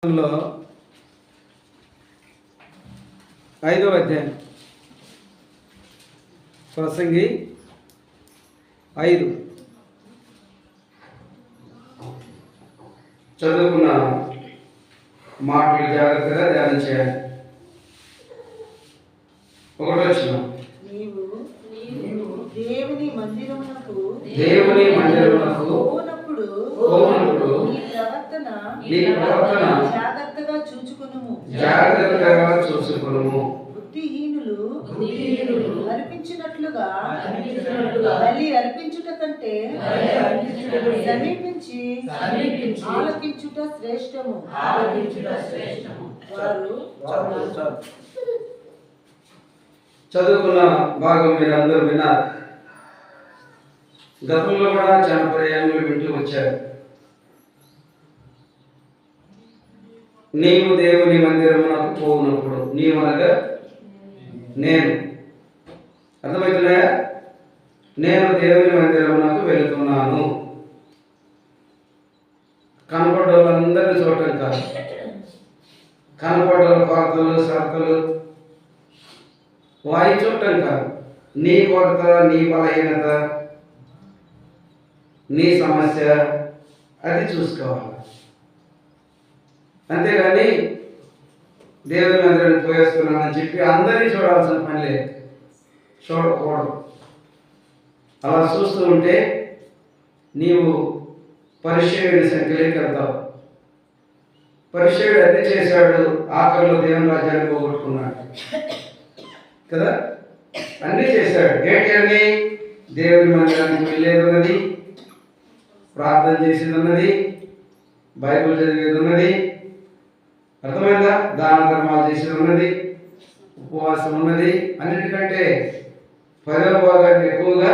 లో 5వ అధ్యాయం ప్రసంగి 5 చదువుకున్న మాటలు జాగ్రత్తగా ధ్యానం చేయాలి. ఒకటి వచ్చిన దేవుని మందిరమునకు పోనప్పుడు నీ ప్రవర్తన జాగ్రత్తగా చూసుకొనుము. బుద్ధిహీనులు అర్పించినట్లుగా బలి అర్పించుట కంటే సమీపించి ఆలకించుట శ్రేష్టము. చదువుకున్న భాగం మీరు అందరూ విన్నారు. గతంలో కూడా చాలా పర్యాయములు వింటూ వచ్చారు. నీవు దేవుని మందిరమునకు పోవునప్పుడు, నీవు అనగా నేను, అర్థమవుతున్నాయా? నేను దేవుని మందిరమునకు వెళుతున్నాను. కనపడ్డ వాళ్ళందరినీ చూడటం కాదు, కనపడ్డ కొరతలు సరతలు వాయి చూడటం కాదు, నీ కొరత, నీ బలహీనత, నీ సమస్య అది చూసుకోవాలి. అంతేగాని దేవుని మందిరాన్ని పోయేస్తున్నానని చెప్పి అందరినీ చూడాల్సిన పని లేదు, చూడకూడదు. అలా చూస్తూ ఉంటే నీవు పరిచయుడి సంఖ్యలోకి వెళ్తావు. పరిచయుడు అన్ని చేశాడు, ఆఖరిలో దేవుని రాజ్యాన్ని పోగొట్టుకున్నాడు కదా. అన్నీ చేశాడు. ఏంటి అన్నీ? దేవుని మందిరానికి వెళ్ళేది ఉన్నది, ప్రార్థన చేసేది ఉన్నది, బైబిల్ చదివేది ఉన్నది, అర్థమైందా? దాన ధర్మాలు చేసేది ఉన్నది, ఉపవాసం ఉన్నది. అన్నిటికంటే 10వ భాగాన్ని ఎక్కువగా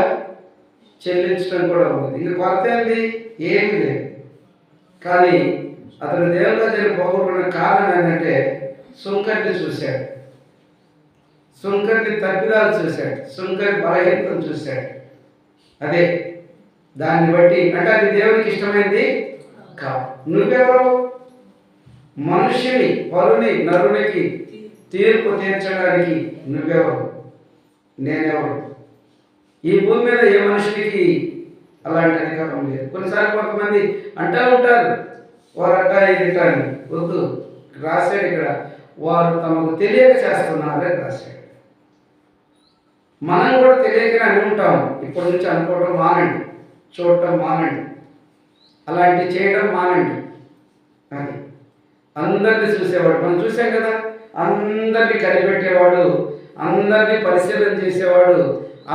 చెల్లించడం కూడా ఉన్నది. ఇంక కొరత ఏంది? ఏమి లేదు. కానీ అతను దేవుని రాజ్యాన్ని పోగొట్టుకున్న కారణం ఏంటంటే సుంకర్ని చూశాడు, సుంకర్ని తప్పిదాలు చూశాడు, సుంకరి బలహీనతను చూశాడు. అదే దాన్ని బట్టి అంటే అది దేవునికి ఇష్టమైంది కాదు. నువ్వెవరు? మనుష్యుని, పరుని, నరునికి తీర్పు తీర్చడానికి నువ్వెవరు? నేనెవరు? ఈ భూమి మీద ఏ మనుషునికి అలాంటి అధికారం లేదు. కొన్నిసార్లు కొంతమంది అంటూ ఉంటారు, వారట ఇదిటాన్ని. వద్దు, రాశాడు ఇక్కడ, వారు తమకు తెలియక చేస్తున్నారే రాశాడు. మనం కూడా తెలియకనే అని ఉంటాము. ఇప్పటి నుంచి అనుకోవడం మానండి, చూడటం మానండి, అలాంటి చేయడం మానండి. అది అందరినీ చూసేవాడు. మనం చూసాం కదా, అందరినీ కనిపెట్టేవాడు, అందరినీ పరిశీలన చేసేవాడు,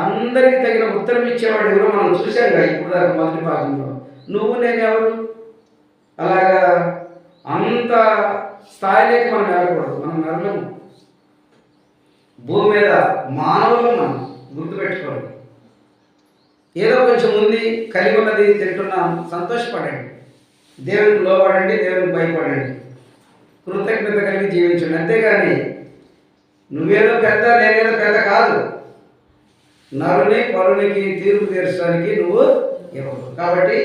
అందరికీ తగిన ఉత్తరం ఇచ్చేవాడు ఎవరో మనం చూసాం కదా ఇప్పుడు దాకా మొదటి భాగంలో. నువ్వు నేనెవరు? అలాగా అంత స్థాయిలోకి మనం వెళ్ళకూడదు. మనం నరులము, భూమి మీద మానవులు. మనం గుర్తుపెట్టుకోండి. ఏదో కొంచెం ఉంది, కలిగి ఉన్నది, తింటున్నాం, సంతోషపడండి, దేవునికి లోబడండి, దేవునికి భయపడండి, కృతజ్ఞత కలిగి జీవించండి. అంతేగాని నువ్వేదో పెద్ద, నేనేదో పెద్ద కాదు. నరుని పరునికి తీర్పు తీర్చడానికి నువ్వు ఎవరు? కాబట్టి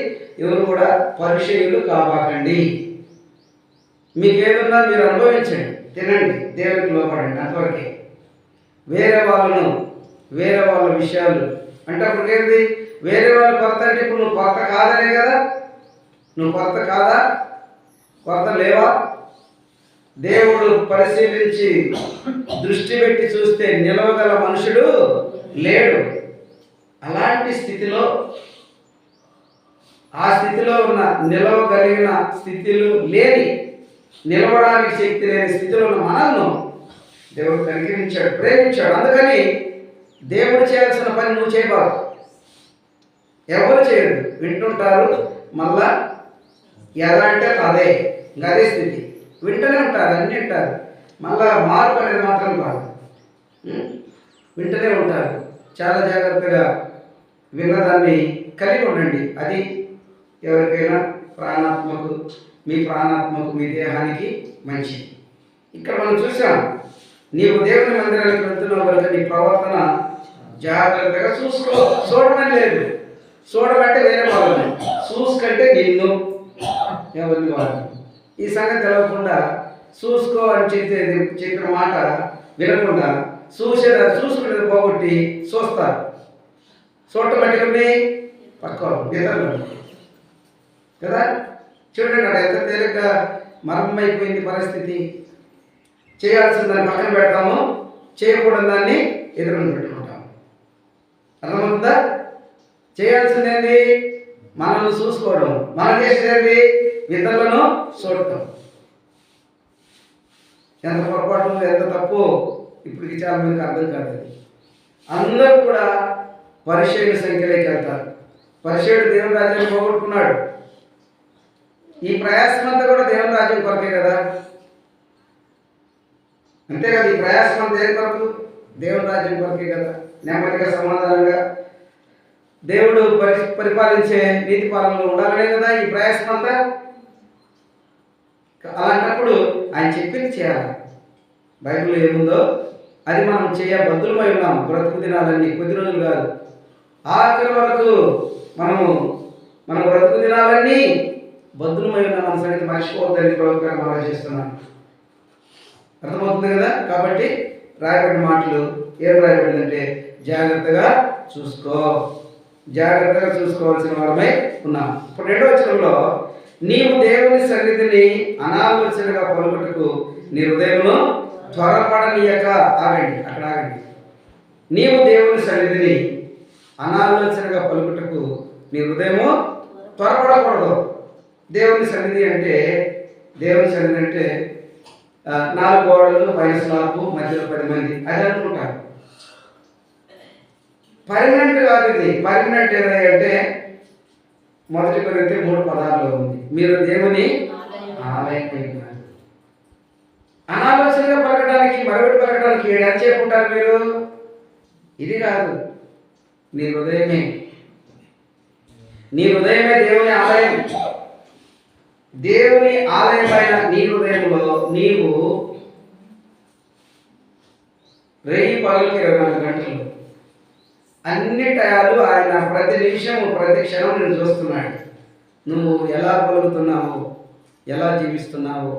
ఎవరు కూడా పరిచయులు కావాకండి. మీకేదున్నా మీరు అనుభవించండి, తినండి, దేవునికి లోపడండి, అంతవరకే. వేరే వాళ్ళను, వేరే వాళ్ళ విషయాలు అంటే అప్పుడు ఏంటి? వేరే వాళ్ళ కొరత అంటే ఇప్పుడు నువ్వు కొరత కాదనే కదా. నువ్వు కొరత కాదా? కొరత లేవా? దేవుడు పరిశీలించి దృష్టి పెట్టి చూస్తే నిలవగల మనుషుడు లేడు. అలాంటి స్థితిలో, ఆ స్థితిలో ఉన్న, నిలవగలిగిన స్థితిలో లేని, నిలవడానికి శక్తి లేని స్థితిలో ఉన్న మనల్ని దేవుడు కనికరించాడు, ప్రేమించాడు. అందుకని దేవుడు చేయాల్సిన పని నువ్వు చేయబాదు. ఎవరు చేయరు, వింటుంటారు, మళ్ళా ఎలా అంటే అదే, అదే స్థితి. వింటూనే ఉంటారు, అన్నీ వింటారు, మళ్ళా మార్పు అనేది మాత్రం కాదు. వింటూనే ఉంటారు. చాలా జాగ్రత్తగా విన్నదాన్ని కలిగి ఉండండి. అది ఎవరికైనా ప్రాణాత్మకు, మీ ప్రాణాత్మకు, మీ దేహానికి మంచిది. ఇక్కడ మనం చూసాం, నీవు దేవుని మందిరానికి వెళ్తున్నావు కనుక నీ ప్రవర్తన జాగ్రత్తగా చూసుకో. చూడమని లేదు, చూడమంటే వేరే వాళ్ళని, చూసుకంటే నిన్ను ఎవరిని వాళ్ళు ఈ సంగతి తెలవకుండా చూసుకో అని చెప్పిన మాట వినకుండా చూసుకునేది పోగొట్టి చూస్తారు. చూడటం అంటే పక్క ఇతరులు కదా. చూడండి అక్కడ ఎంత తేలిగ్గా మర్మమైపోయింది పరిస్థితి. చేయాల్సిన దాన్ని పక్కన పెడతాము, చేయకూడని దాన్ని ఎదురుని పెట్టుకుంటాము. అర్థమవుతుందా? చేయాల్సిందేంటి? మనల్ని చూసుకోవడం. మనం చేసేది ఇతరులను చూడటం. ఎంత పొరపాటు, ఎంత తప్పు ఇప్పటికి చాలా మందికి అర్థం కాదు. అందరూ కూడా పరిచయుల సంఖ్యలోకి వెళ్తారు. పరిచయుడు దేవుని రాజ్యాన్ని పోగొట్టుకున్నాడు. ఈ ప్రయాసం అంతా కూడా దేవుని రాజ్యం కొరకే కదా. అంతే కదా, ఈ ప్రయాసం అంతా దేని కొరకు? దేవుని రాజ్యం కొరకే కదా. నెమ్మదిగా సమాధానంగా దేవుడు పరిపాలించే నీతి పాలనలో ఉండాలనే కదా ఈ ప్రయాసం అంతా. అలాంటప్పుడు ఆయన చెప్పింది చేయాలి. బైబిల్లో ఏముందో అది మనం చేయబద్దులమై ఉన్నాం. బ్రతుకు దినాలన్నీ కొద్ది రోజులు కాదు, ఆఖరి వరకు మన బ్రతుకు దినాలన్నీ బద్దులమై ఉన్న మన సంగతి మర్చిపోవద్దని ప్రభుత్వం మనం చేస్తున్నాం. అర్థమవుతుంది కదా. కాబట్టి రాయబడిన మాటలు ఏం రాయబడిందంటే జాగ్రత్తగా చూసుకోవాల్సిన వారమై ఉన్నాం. ఇప్పుడు 2వ వచనంలో నీవు దేవుని సన్నిధిని అనాలోచనగా పలుకుటకు నీ హృదయమును త్వరపడనీయక. అక్కడ ఆగండి. నీవు దేవుని సన్నిధిని అనాలోచనగా పలుకుటకు నీ హృదయము త్వరపడకూడదు. దేవుని సన్నిధి అంటే 4 గోడలు, పైన స్లాబ్, మధ్యలో 10 మంది అది అనుకుంటారు. పర్మనెంట్ కాదు ఇది. పర్మనెంట్ ఏదంటే 1 కొరింథీ 3:16 ఉంది, మీరు దేవుని ఆలయమై ఉన్నారు. అనాలోచనగా పలకడానికి, మరొకటి పలకడానికి ఎంతసేపు ఉంటారు మీరు? ఇది కాదు, నీ హృదయమే దేవుని ఆలయం. దేవుని ఆలయమైన నీ హృదయంలో నీవు 24 గంటలు అన్ని టయాలు ఆయన ప్రతి నిమిషము ప్రతి క్షణం నేను చూస్తున్నాడు. నువ్వు ఎలా పలుకుతున్నావో, ఎలా జీవిస్తున్నావో,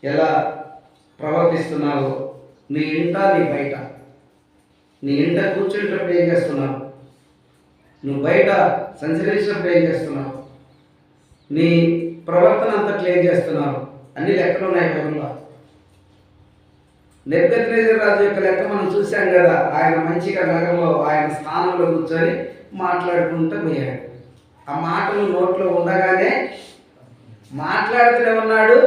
ఎలా ప్రవర్తిస్తున్నావో, నీ ఇంట నీ బయట. నీ ఇంట కూర్చుంటప్పుడు ఏం చేస్తున్నావు, నువ్వు బయట సంచరించినప్పుడు ఏం చేస్తున్నావు, నీ ప్రవర్తన అంతా క్లియర్ చేస్తున్నావు. అన్ని లెక్కలు ఉన్నాయి బైబిల్లో. నెబుకద్నెజరు రాజు యొక్క లెక్క మనం చూసాం కదా. ఆయన మంచిగా నగరంలో ఆయన స్థానంలో కూర్చొని మాట్లాడుకుంటూ పోయాడు. ఆ మాటలు నోట్లో ఉండగానే మాట్లాడుతూనే ఉన్నాడు.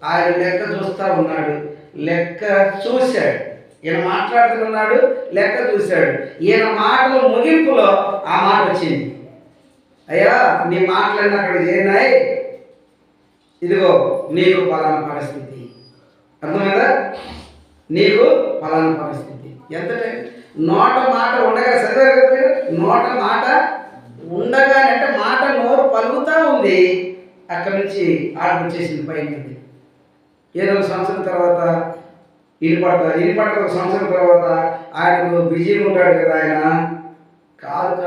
ఆయన లెక్క చూస్తూ ఉన్నాడు, లెక్క చూశాడు. ఈయన మాట్లాడుతున్నాడు, లెక్క చూశాడు. ఈయన మాటలు ముగింపులో ఆ మాట వచ్చింది, అయ్యా నీ మాటలన్నీ అక్కడ చేరినాయి, ఇదిగో నీకు పలానా పరిస్థితి. అర్థమైందా? నీకు పలానా పరిస్థితి. ఎంత నోట మాట ఉండగా చదివారు కదా. నోట మాట ఉండగానే అంటే మాట నోరు పలుకుతూ ఉంది. అక్కడి నుంచి ఆర్డర్ వచ్చేసింది పైన. ఏదో 1 సంవత్సరం తర్వాత ఇనిపట్ట 1 సంవత్సరం తర్వాత ఆయనకు బిజీగా ఉంటాడు కదా. ఆయన కాదు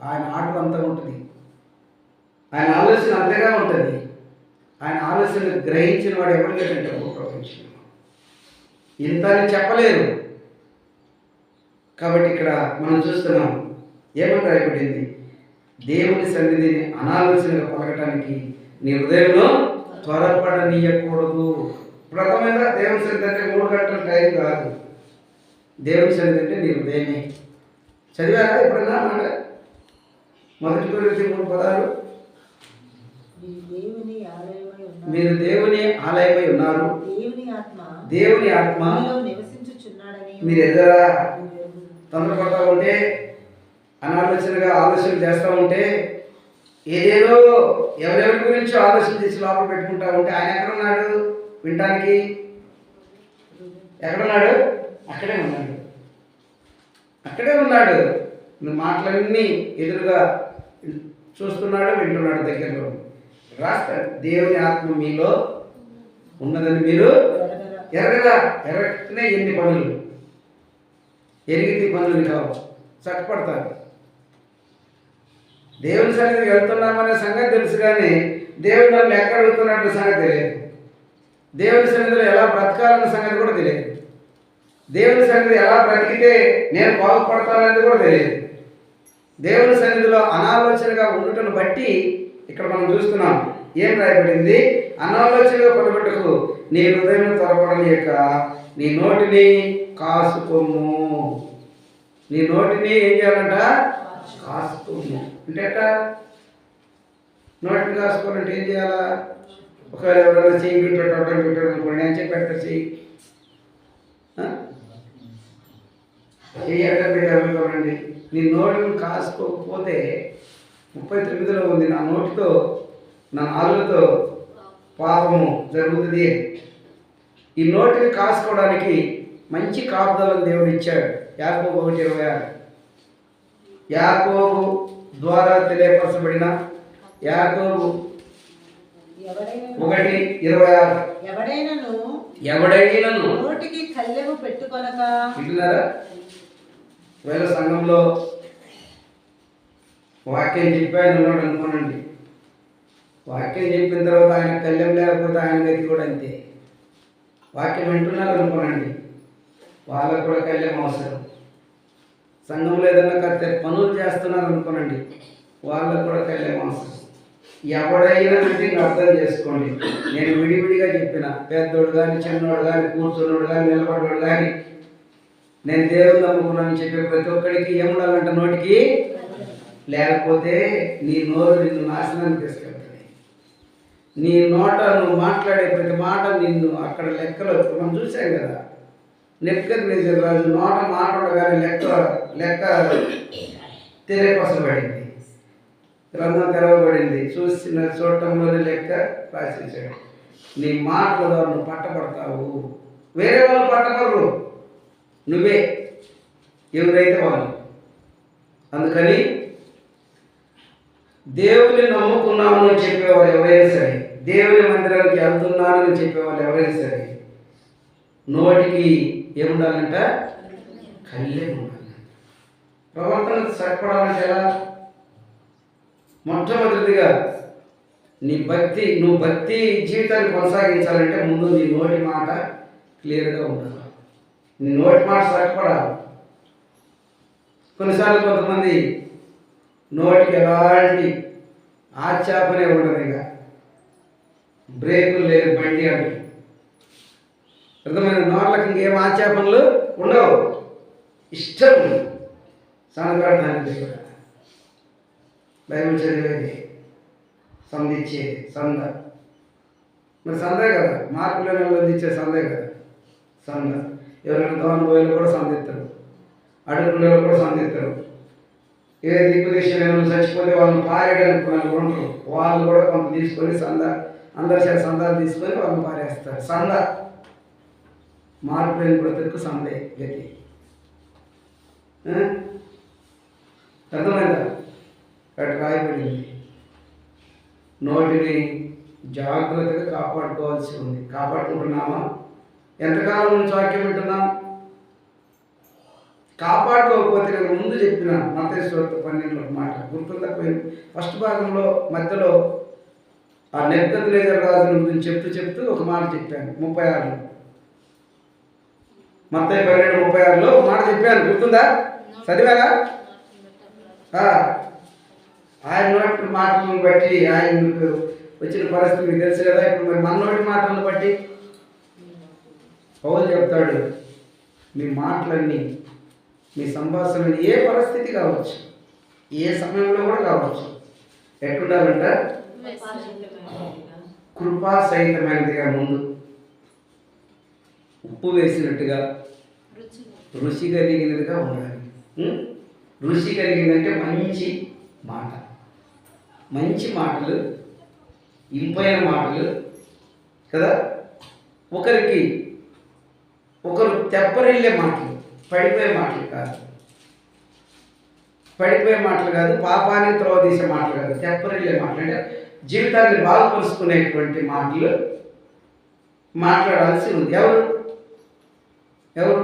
ఆయన ఆర్డర్ అంతా ఉంటుంది. ఆయన ఆలోచన అంతగా ఉంటుంది. ఆయన ఆలోచన గ్రహించిన వాడు ఎవరు లేదంటే ప్రపంచంలో ఇంత అని చెప్పలేరు. కాబట్టి ఇక్కడ మనం చూస్తున్నాం ఏమని రాయబడింది, దేవుని సన్నిధిని అనాలోచనగా పలకటానికి నీ హృదయంలో త్వరపడనీయకూడదు. ప్రథమంగా దేవుని సన్నిధి అంటే 3 గంటల టైం కాదు. దేవుని సన్నిధి అంటే నీ హృదయమే. చదివారా ఎప్పుడన్నా మాట? 1 కొరింథీ 3:16 మీరు దేవుని ఆలయమై ఉన్నారు, దేవుని ఆత్మ మీరు ఎదురా. తొందరపడతా ఉంటే, అనాలోచనగా ఆలోచన చేస్తూ ఉంటే, ఏదేదో ఎవరెవరి గురించి ఆలోచన చేసి లోపల పెట్టుకుంటా ఉంటే ఆయన ఎక్కడున్నాడు వినటానికి? ఎక్కడున్నాడు? అక్కడే ఉన్నాడు. నువ్వు మాటలన్నీ ఎదురుగా చూస్తున్నాడు, వింటున్నాడు దగ్గరలో. రాస్తాడు, దేవుని ఆత్మ మీలో ఉన్నదని మీరు ఎరగనే ఎన్ని పనులు ఎరిగితే పనులు కావు, చక్కపడతారు. దేవుని సన్నిధికి వెళ్తున్నామనే సంగతి తెలుసు, కానీ దేవుడు నన్ను ఎక్కడ అడుగుతున్నట్టు సంగతి తెలియదు. దేవుని సన్నిధిలో ఎలా బ్రతకాలన్న సంగతి కూడా తెలియదు. దేవుని సన్నిధి ఎలా బ్రతికితే నేను బాగుపడతాననేది కూడా తెలియదు. దేవుని సన్నిధిలో అనాలోచనగా ఉండటం బట్టి ఇక్కడ మనం చూస్తున్నాం ఏం రాయబడింది, అనాలోచనగా పలుకుటకు నీ హృదయం త్వరపడలేక నీ నోటిని కాసుకోము. నీ నోటిని ఏం చేయాలంట, కాసుకోము. అంటే అట్ట నోటిని కాసుకోవాలంటే ఏం చేయాలా? ఒకవేళ ఎవరైనా చెయ్యి పెట్టాడు అనుకోండి, అని చెప్పి పెట్టారు చెయ్యి ఎక్కడ పెట్టారనుకోండి. నీ నోటిని కాసుకోకపోతే 39లో ఉంది, నా నోటితో నా నాలుగుతో పాపము జరుగుతుంది. ఈ నోటిని కాసుకోవడానికి మంచి కాపుదలను దేవుడు ఇచ్చాడు. యాకోబు 1:26, యాకోబు ద్వారా తెలియపరచబడిన యాకోబు 1:26, ఎవడైనను నోటికి కళ్ళెము పెట్టుకొనక. వింటున్నారా? వేళ సంఘంలో వాక్యం చెప్పాను ఉన్నాడు అనుకోనండి, వాక్యం చెప్పిన తర్వాత ఆయన కళ్యం లేకపోతే ఆయన వ్యక్తి కూడా అంతే. వాక్యం వింటున్నారు అనుకోనండి, వాళ్ళకు కూడా కళ్యం అవసరం. సంఘంలో ఏదన్నా పనులు చేస్తున్నారు అనుకోనండి, వాళ్ళకు కూడా కళ్యం అవసరం. ఎవడైనా మీటింగ్ అర్థం చేసుకోండి. నేను విడివిడిగా చెప్పిన పెద్దోడు కానీ చిన్నోడు కానీ కూర్చున్నోడు కానీ నిలబడ్డాడు కానీ నేను దేవుడు నమ్ముకున్నాను చెప్పే ప్రతి ఒక్కడికి ఏముండాలంట, నోటికి. లేకపోతే నీ నోరు నిన్ను నాశనానికి తీసుకెళ్తుంది. నీ నోట నువ్వు మాట్లాడే ప్రతి మాట నిన్ను అక్కడ లెక్కలో మనం చూసాం కదా. నెబుకద్నెజరు రాజు నోట మాట్లాడగానే లెక్క తెలియపరచబడింది, గ్రంథం తెరవబడింది. చూడటంలోనే లెక్క రాసేసాడు. నీ మాటల ద్వారా నువ్వు పట్టబడతావు. వేరే వాళ్ళు పట్టబడరు, నువ్వే ఎవరైతే వాళ్ళు. అందుకని దేవుని నమ్ముకున్నాము అని చెప్పేవాళ్ళు ఎవరైనా సరే, దేవుని మందిరానికి వెళ్తున్నాను అని చెప్పేవాళ్ళు ఎవరైనా సరే, నోటికి ఏముండాలంట, కళ్ళే ఉండాలి. ప్రవర్తన సరిపడాలంటే ఎలా? మొట్టమొదటిగా నువ్వు భక్తి జీవితాన్ని కొనసాగించాలంటే ముందు నీ నోటి మాట క్లియర్గా ఉండాలి. నీ నోటి మాట సరిపడాలి. కొన్నిసార్లు కొంతమంది నోటికి ఎలాంటి ఆచాపనే ఉండదు, ఇక బ్రేకులు లేదు బండి అంటూ. అర్థమైన నోట్లకి ఇంకేం ఆచాపనలు ఉండవు. ఇష్టం సనగాడతానికి కూడా బైబిల్ చదివేది, సంధించేది సంద. మరి సందే కదా, మార్పులేని వాళ్ళు అందించే సందే కదా సంద. ఎవరైనా దోన పోయిన కూడా సంధిస్తారు, అడుగుండలు కూడా సంధిస్తారు. ఏ దిక్కుదేశం చచ్చిపోతే వాళ్ళని పారేయడానికి ఉంటారు, వాళ్ళు కూడా కొంత తీసుకొని అందరి చేత సందాలు తీసుకొని వాళ్ళని పారేస్తారు. సంద మార్పు లేని బ్రతుకు సందే గతి. అర్థమైందా? అటు రాయబడింది. నోటిని జాగ్రత్తగా కాపాడుకోవాల్సి ఉంది. కాపాడుకుంటున్నామా? ఎంతకాలం నుంచి వాక్యం వింటున్నాం? కాపాడుకోకపోతే నేను ముందు చెప్పిన మత్తయి సువార్త 12లో మాట గుర్తుందా? ఫస్ట్ భాగంలో మధ్యలో ఆ నెబుకద్నెజరు రాజుని గురించి చెప్తూ ఒక మాట చెప్పాను. 36లో మత్తయి 12:36లో మాట చెప్పాను, గుర్తుందా? చదివారా? ఆయన నోటి మాటలను బట్టి ఆయనకు వచ్చిన పరిస్థితి మీకు తెలుసు కదా. ఇప్పుడు మరి మన నోటి మాటలను బట్టి పౌలు చెప్తాడు, మీ మాటలన్నీ మీ సంభాషణలు ఏ పరిస్థితి కావచ్చు, ఏ సమయంలో కూడా కావచ్చు, ఎట్లుండాలంట, కృపా సహితమైనదిగా, ముందు ఉప్పు వేసినట్టుగా రుచి కలిగినదిగా ఉండాలి. రుచి కలిగిందంటే మంచి మాట, మంచి మాటలు, ఇంపైన మాటలు కదా. ఒకరు తెప్పరిల్లే మాటలు, పడిపోయే మాటలు కాదు, పాపానికి త్రోవ తీసే మాటలు కాదు, తెప్పరిల్లే మాటలు. అంటే జీవితాన్ని బాగుపరుచుకునేటువంటి మాటలు మాట్లాడాల్సి ఉంది. ఎవరు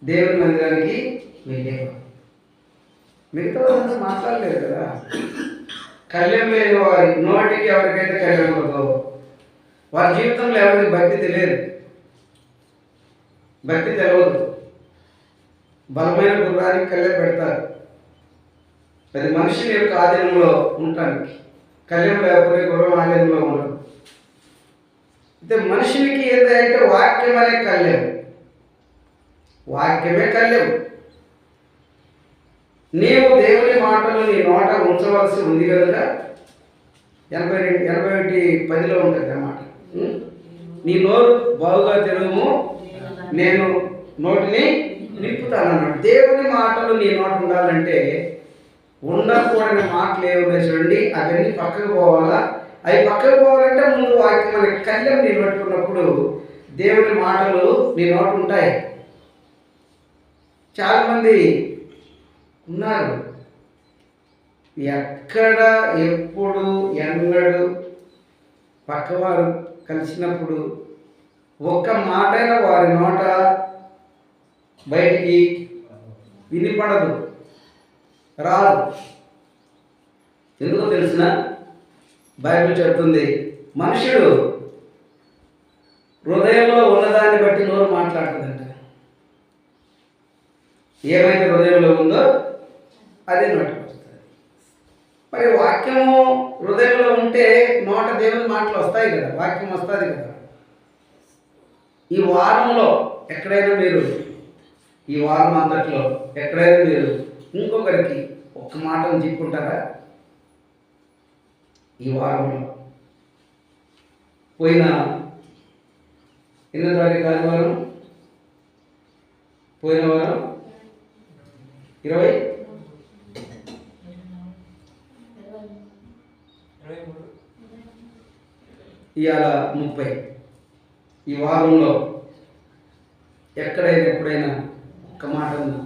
దేవుని మందిరానికి వెళ్ళేవారు. మిగతా వాళ్ళంతా మాట్లాడలేదు కదా. కళ్యాణం లేని వారి నోటికి ఎవరికైతే కళ్యాణం ఉండదో వారి జీవితంలో ఎవరికి భక్తి తెలియదు, భక్తి తెలియదు. బలమైన గుర్రానికి కళ్యాణం పెడతారు, అది మనిషిని యొక్క ఆధీనంలో ఉండటానికి. కళ్యాణం లేకపోతే గుర్రం ఆధీనంలో ఉండదు. అయితే మనుషునికి ఏంటంటే వాక్యం అనే కళ్యాణం, వాక్యమే కళ్యాణం. నీవు దేవుని మాటలు నీ నోట ఉంచవలసి ఉంది కనుక 81:10 ఉంటుంది అన్నమాట. నీ నోరు బాగుగా తెరువు, నేను నోటిని నింపుతానన్నాడు. దేవుని మాటలు నీ నోట ఉండాలంటే ఉండకూడని మాటలు ఏమున్నాయి చూడండి, అవన్నీ పక్కకు పోవాలా. అవి పక్కకు పోవాలంటే ముందు వాక్యం అనే కళ్యాణం నీ పెట్టుకున్నప్పుడు దేవుని మాటలు నీ నోట ఉంటాయి. చాలామంది ఉన్నారు ఎక్కడ ఎప్పుడు ఎన్నడు పక్కవారు కలిసినప్పుడు ఒక్క మాటైనా వారి నోట బయటికి వినిపడదు, రాదు. ఎందుకో తెలిసిన బైబిల్ చెప్తుంది, మనుషుడు హృదయంలో ఉన్నదాన్ని బట్టి నోరు మాట్లాడుతుందంట. ఏమైతే హృదయంలో ఉందో అదే నోటికి వస్తుంది. మరి వాక్యము హృదయంలో ఉంటే నోట దేవుని మాటలు వస్తాయి కదా, వాక్యం వస్తుంది కదా. ఈ వారంలో ఎక్కడైనా మీరు, ఈ వారం అంతట్లో ఎక్కడైనా మీరు ఇంకొకరికి ఒక్క మాటను చెప్పుకుంటారా? ఈ వారంలో పోయిన ఎన్నో తారీఖు ఆదివారం, పోయిన వారం 20 ఇవాళ 30. ఈ వారంలో ఎక్కడైనా ఎప్పుడైనా ఒక్క మాట ఉందా?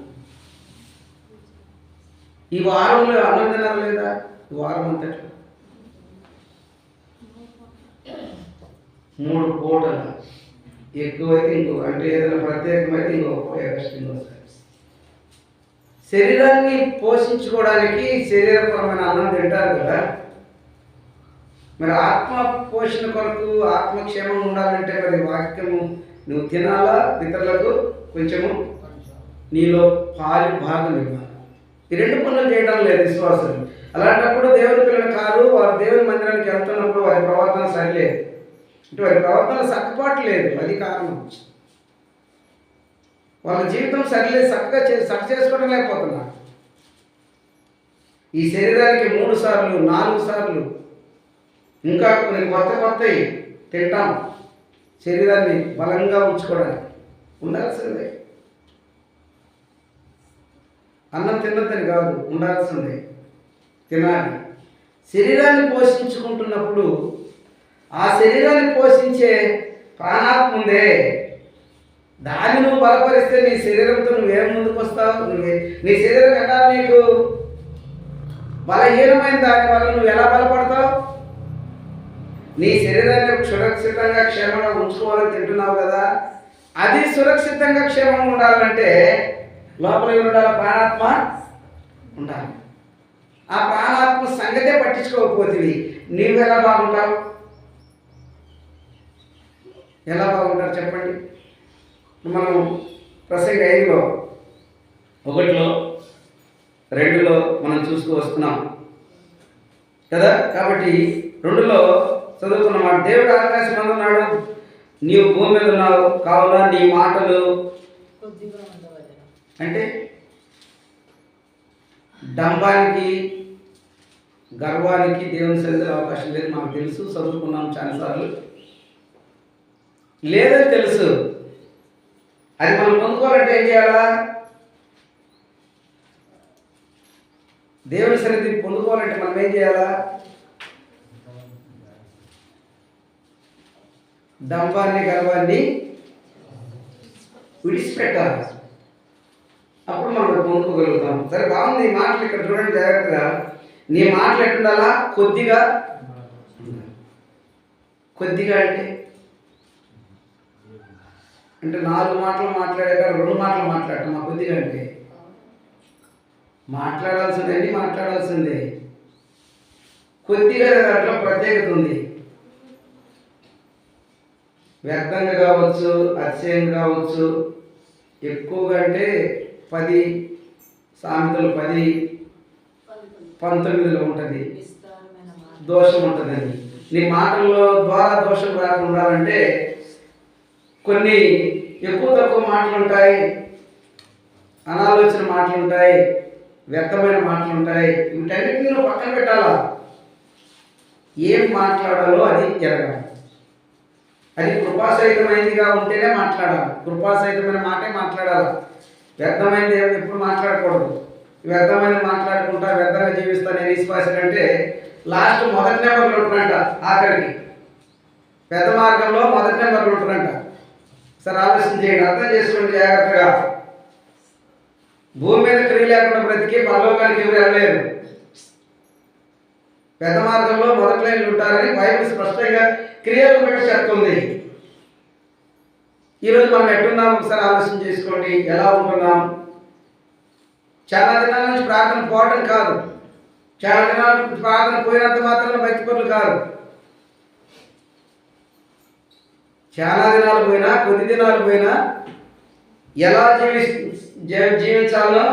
ఈ వారంలో అన్నం తినారు లేదా? ఈ వారం అంతట్లో 3 పూటలు, ఎక్కువైతే ఇంకో, అంటే ఏదైనా ప్రత్యేకమైతే ఇంకొక ఎక్స్ట్రా వస్తాయి. శరీరాన్ని పోషించుకోవడానికి శరీరపరమైన అన్నం తింటారు కదా. మరి ఆత్మ పోషణ కొరకు, ఆత్మక్షేమం ఉండాలంటే మరి వాక్యము నువ్వు తినాలా, ఇతరులకు కొంచెము నీలో పాలు భాగం ఇవ్వాలి. ఈ 2 పనులు చేయడం లేదు విశ్వాసులు. అలాంటప్పుడు దేవుని పిల్లలు కాదు, వారు దేవుని మందిరానికి వెళ్తున్నప్పుడు వారి ప్రవర్తన సరిలేదు, అంటే వారి ప్రవర్తన సక్కపాటు లేదు. అది కారణం. వాళ్ళ జీవితం సరిలేదు, చక్క చేసుకోవడం లేకపోతున్నారు. ఈ శరీరానికి 3 సార్లు 4 సార్లు ఇంకా కొన్ని కొత్తవి తింటాం శరీరాన్ని బలంగా ఉంచుకోవడానికి. ఉండాల్సిందే, అన్నం తిన్నదని కాదు, ఉండాల్సిందే, తినాలి. శరీరాన్ని పోషించుకుంటున్నప్పుడు ఆ శరీరాన్ని పోషించే ప్రాణాత్మ ఉందే, దాన్ని నువ్వు బలపరిస్తే నీ శరీరంతో నువ్వేం ముందుకు వస్తావు? నీ శరీరం ఎలా నీకు బలహీనమైన దాని వల్ల నువ్వు ఎలా బలపడతావు? నీ శరీరాన్ని సురక్షితంగా క్షేమంగా ఉంచుకోవాలని తింటున్నావు కదా, అది సురక్షితంగా క్షేమంగా ఉండాలంటే లోపల ఉండాలి, ప్రాణాత్మ ఉండాలి. ఆ ప్రాణాత్మ సంగతే పట్టించుకోకపోతే నీవు ఎలా బాగుంటావు? ఎలా బాగుంటారు చెప్పండి? మనం ప్రసంగ 5లో 1లో 2లో మనం చూస్తూ వస్తున్నాం కదా. కాబట్టి 2లో చదువుకున్నమాట, దేవుడు ఆకాశం మీద ఉన్నాడు, నీవు భూమి మీద ఉన్నావు, కావున నీ మాటలు అంటే డంబానికి, గర్వానికి దేవుని సన్నిధిలో అవకాశం లేదు. మాకు తెలుసు, చదువుకున్నాం చాలాసార్లు, లేదని తెలుసు. అది మనం పొందుకోవాలంటే ఏం చేయాలా? దేవుని సన్నిధి పొందుకోవాలంటే మనం ఏం చేయాలా? డంబాన్ని, గర్వాన్ని విడిచిపెట్టాలి. అప్పుడు మనం పొందుకోగలుగుతాం. సరే, బాగుంది ఈ మాటలు. ఇక్కడ చూడండి జాగ్రత్తగా. నీ మాటలు ఎట్టుండాలా? కొద్దిగా. కొద్దిగా అంటే 4 మాటలు మాట్లాడాక 2 మాటలు మాట్లాడటం మా కొద్దిగా అంటే మాట్లాడాల్సిందే. కొద్దిగా దాంట్లో ప్రత్యేకత ఉంది. వ్యర్థంగా కావచ్చు, అతిశయంగా కావచ్చు, ఎక్కువగా అంటే 10 సామెతలు 10:19 ఉంటుంది, దోషం ఉంటుందని. నీ మాటల్లో ద్వారా దోషం రాకుండా ఉండాలంటే కొన్ని ఎక్కువ తక్కువ మాటలు ఉంటాయి, అనాలోచన మాటలు ఉంటాయి, వ్యర్థమైన మాటలు ఉంటాయి. వీటన్నిటిని నువ్వు పక్కన పెట్టాలా. ఏం మాట్లాడాలో అది ఎరగాలి. అది కృపాసహితమైనదిగా ఉంటేనే మాట్లాడాలి. కృపాసహితమైన మాటే మాట్లాడాలి. వ్యర్థమైనది ఎప్పుడు మాట్లాడకూడదు. వ్యర్థమైన మాట్లాడుకుంటా వ్యర్థంగా జీవిస్తా నేను విశ్వాసం అంటే లాస్ట్ మొదటి నెంబర్లు ఉంటున్నాంట. ఆఖరికి పెద్ద మార్గంలో మొదటి నెంబర్లు ఉంటున్నాంట. సరే ఆలోచన చేయండి, అర్థం చేసుకోండి జాగ్రత్తగా. భూమి మీద క్రియ లేకుండా బ్రతికి పరలోకానికి ఎవరు వెళ్ళలేరు. పెద్ద మార్గంలో మొదటి లైన్లు ఉంటారని బైబిల్ స్పష్టంగా క్రియలు పెట్టి చెప్తుంది. ఈరోజు మనం ఎట్టున్నాం ఒకసారి ఆలోచన చేసుకోండి. ఎలా ఉంటున్నాం? చాలా దినాల నుంచి ప్రార్థన పోవటం కాదు, చాలా దినాల నుంచి ప్రార్థన పోయినంత మాత్రం భక్తి పనులు కాదు. చాలా దినాలు పోయినా, కొద్ది దినాలు పోయినా ఎలా జీవించాలో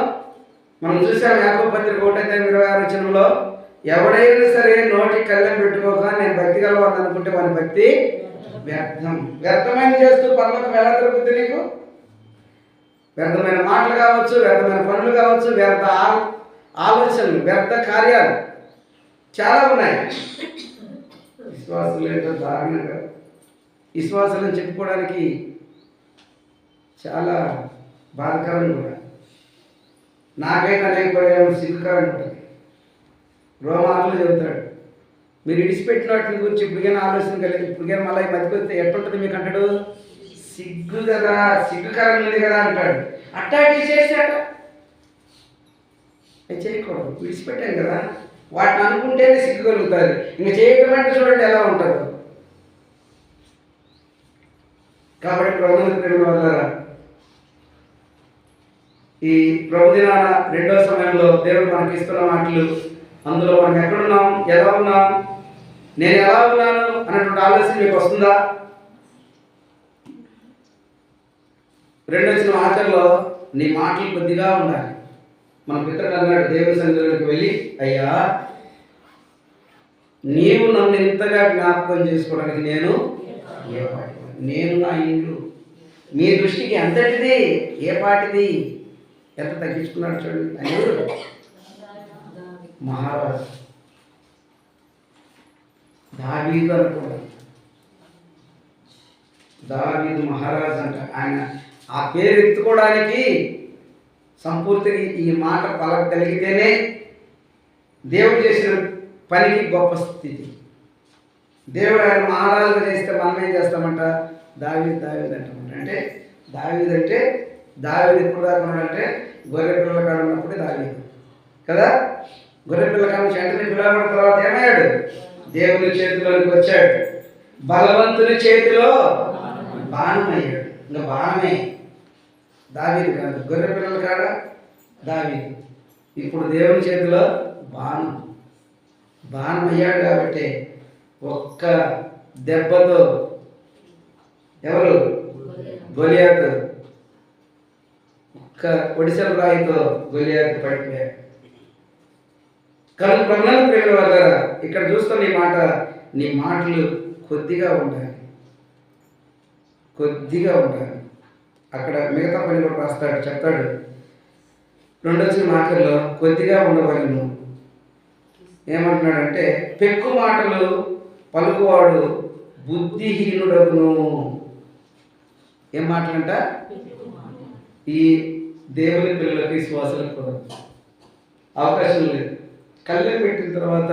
మనం చూసాం. యాకోబు పత్రిక 1:26 ఎవడైనా సరే నోటికి కళ్ళెం పెట్టుకోక నేను భక్తి గలవాడిని అనుకుంటే వాని భక్తి వ్యర్థం. వ్యర్థమైన చేస్తూ పరలోకం ఎలా దొరుకుతుంది నీకు? వ్యర్థమైన మాటలు కావచ్చు, వ్యర్థమైన పనులు కావచ్చు, వ్యర్థ ఆలోచనలు, వ్యర్థ కార్యాలు చాలా ఉన్నాయి. విశ్వాసులు ఏంటో దారుణంగా విశ్వాసాలను చెప్పుకోవడానికి చాలా బాధకరంగా కూడా. నాకైనా లేకపోయాము సిగ్గుకరంగా ఉంటుంది. రోమాలు చెబుతాడు, మీరు ఇడిచిపెట్టిన వాటిని గురించి ఇప్పటికైనా ఆలోచన కలిగి ఇప్పటికైనా మళ్ళీ మతికొస్తే ఎట్లుంటుంది మీకు అంటాడు? సిగ్గు కదా, సిగ్గుకరంగా ఉంది కదా అంటాడు. అట్టాటి చేశాట అది చేయకూడదు. విడిచిపెట్టాం కదా, వాటిని అనుకుంటేనే సిగ్గు కలుగుతుంది. ఇంక చేయటం అంటే చూడండి ఎలా ఉంటుందో. కాబట్టి ప్రభుత్వ వల్ల ఈ ప్రభుదినాన రెండో సమయంలో దేవుడు మనకి ఇస్తున్న మాటలు, అందులో మనం ఎక్కడున్నాం, ఎలా ఉన్నాం, నేను ఎలా ఉన్నాను అన్నటువంటి ఆలోచన మీకు వస్తుందా? రెండొచ్చిన ఆటల్లో నీ మాటలు కొద్దిగా ఉండాలి. మన పితరుడు అన్నాడు దేవుని సన్నిధిలోకి వెళ్ళి, అయ్యా నీవు నన్ను ఇంతగా జ్ఞాపకం చేసుకోవడానికి నేను ఏ పాటి, నేను నా ఇల్లు మీ దృష్టికి ఎంతటిది, ఏ పాటిది, ఎంత తగ్గించుకున్నాడు చూడండి. అయ్యో మహారాజు దావీదు అనుకోండి, దావీదు మహారాజు అంట. ఆయన ఆ పేరు ఎత్తుకోవడానికి సంపూర్తిగా ఈ మాట పలకగలిగితేనే దేవుడు చేసిన పనికి గొప్ప స్థితి. దేవుడు ఆయన మహారాజుగా చేస్తే మనం ఏం చేస్తామంట? దావీదు దావీదు అంటామంట. అంటే దావీదు ఎప్పుడు దాకా ఉన్నాడంటే గొర్రె పిల్లల కాడ ఉన్నప్పుడే దావీదు కదా. గొర్రె పిల్ల కాడ నుంచి వెంటనే పిల్లబడిన తర్వాత ఏమయ్యాడు? దేవుని చేతిలోనికి వచ్చాడు. బలవంతుని చేతిలో బాణం అయ్యాడు. ఇంకా బాణమే, దావీదు కాదు. గొర్రె పిల్లల కాడ దావీదు, ఇప్పుడు దేవుని చేతిలో బాణం అయ్యాడు. కాబట్టి ఒక్క దెబ్బతో ఎవరు? గొలియాతు, ఒక్క ఒడిసెల రాయితో గొలియాతు పడిపోయాడు. కానీ ప్రభువుల ప్రేమ వల్ల ఇక్కడ చూస్తాం నీ మాటలు కొద్దిగా ఉండాలి. అక్కడ మిగతా పని కూడా రాస్తాడు, చెప్తాడు. రెండొచ్చిన మాటల్లో కొద్దిగా ఉండవలను. ఏమంటున్నాడంటే పెక్కు మాటలు పలుకువాడు బుద్ధిహీనుడగును. ఏం మాటలంట? ఈ దేవుని పిల్లలకి విశ్వాసాలకు కూడా అవకాశం లేదు. కళ్ళెం పెట్టిన తర్వాత,